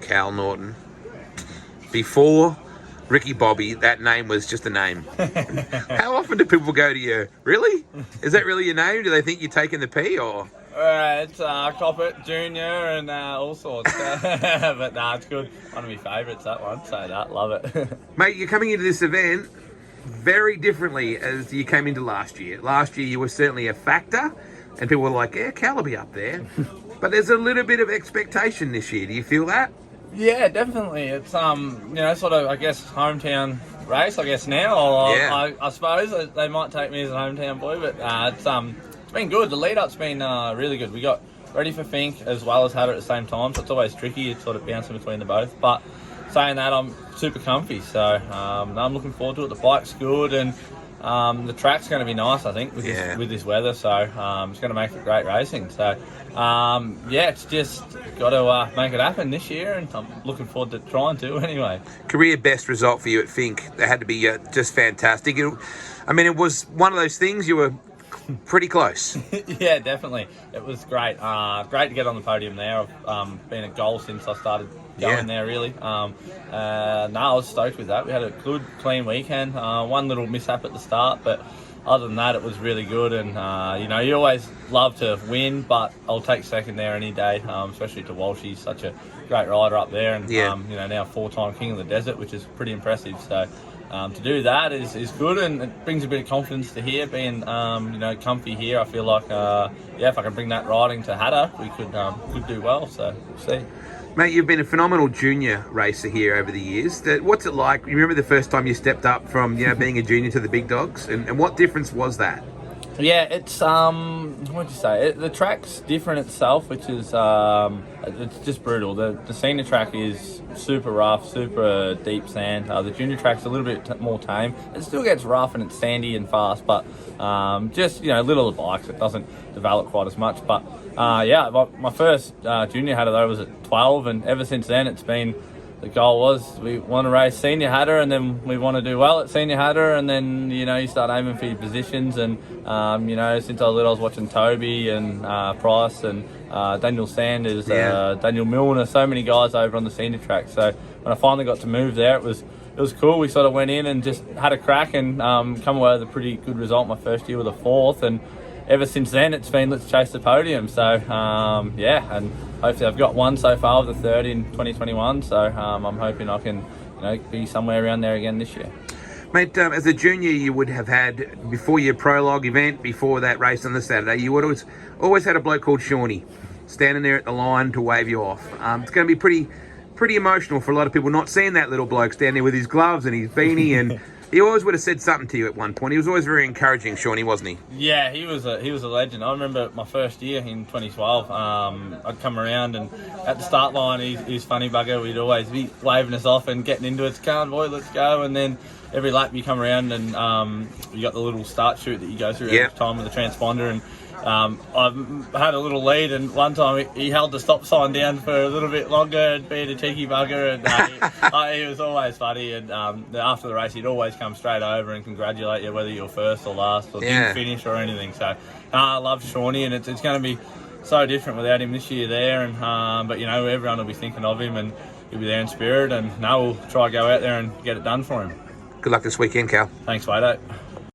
Callum Norton. Before Ricky Bobby, that name was just a name. How often do people go to you? Really? Is that really your name? Do they think you're taking the P or? It's Coppet Junior and all sorts. But nah, it's good. One of my favourites, that one. So that, love it. Mate, you're coming into this event very differently as you came into last year. Last year you were certainly a factor and people were like, yeah, Cal will be up there. But there's a little bit of expectation this year. Do you feel that? Yeah, definitely. It's sort of, I guess, hometown race, I guess now. Or Yeah. I suppose they might take me as a hometown boy, but it's been good. The lead-up's been really good. We got ready for Fink as well as Hattah at the same time, so it's always tricky. It's sort of bouncing between the both. But saying that, I'm super comfy, so I'm looking forward to it. The bike's good, and the track's going to be nice, I think, with this weather. So it's going to make it great racing. So it's just got to make it happen this year, and I'm looking forward to trying to anyway. Career best result for you at Fink. That had to be just fantastic. It was one of those things you were pretty close. Yeah, definitely. It was great. Great to get on the podium there. I've been a goal since I started going there, really. I was stoked with that. We had a good, clean weekend. One little mishap at the start, but other than that, it was really good. And, you always love to win, but I'll take second there any day, especially to Walsh. He's such a great rider up there. And, now 4-time King of the Desert, which is pretty impressive. So to do that is good, and it brings a bit of confidence to here, being, comfy here. I feel like, if I can bring that riding to Hattah, we could do well. So we'll see. Mate, you've been a phenomenal junior racer here over the years. What's it like? You remember the first time you stepped up from being a junior to the big dogs, and what difference was that? Yeah, it's what'd you say? The track's different itself, which is it's just brutal. The senior track is super rough, super deep sand. The junior track's a little bit more tame. It still gets rough and it's sandy and fast, but just little bikes. It doesn't develop quite as much. But my first junior Hattah though was at 12, and ever since then it's been. The goal was we want to race senior Hattah, and then we want to do well at senior Hattah, and then you start aiming for your positions. And since I was little, I was watching Toby and Price and Daniel Sanders, Daniel Milner, so many guys over on the senior track. So when I finally got to move there, it was cool. We sort of went in and just had a crack and come away with a pretty good result my first year with a 4th, and ever since then it's been let's chase the podium. So and hopefully I've got one so far with the 3rd in 2021. So I'm hoping I can be somewhere around there again this year. Mate, as a junior, you would have had, before your prologue event, before that race on the Saturday, you would have always had a bloke called Shawnee standing there at the line to wave you off. It's going to be pretty emotional for a lot of people not seeing that little bloke stand there with his gloves and his beanie, and he always would have said something to you at one point. He was always very encouraging, Shawnee, wasn't he? Yeah, he was a legend. I remember my first year in 2012. I'd come around, and at the start line, he's funny bugger. We'd always be waving us off and getting into it. Come on, boy, let's go. And then every lap you come around, and you got the little start chute that you go through every time with the transponder. And I've had a little lead, and one time he held the stop sign down for a little bit longer and being a cheeky bugger, and he was always funny. And after the race, he'd always come straight over and congratulate you, whether you're first or last or didn't finish or anything. So I love Shawnee, and it's going to be so different without him this year there. And but everyone will be thinking of him, and he'll be there in spirit. And we'll try to go out there and get it done for him. Good luck this weekend, Cal. Thanks, Wado.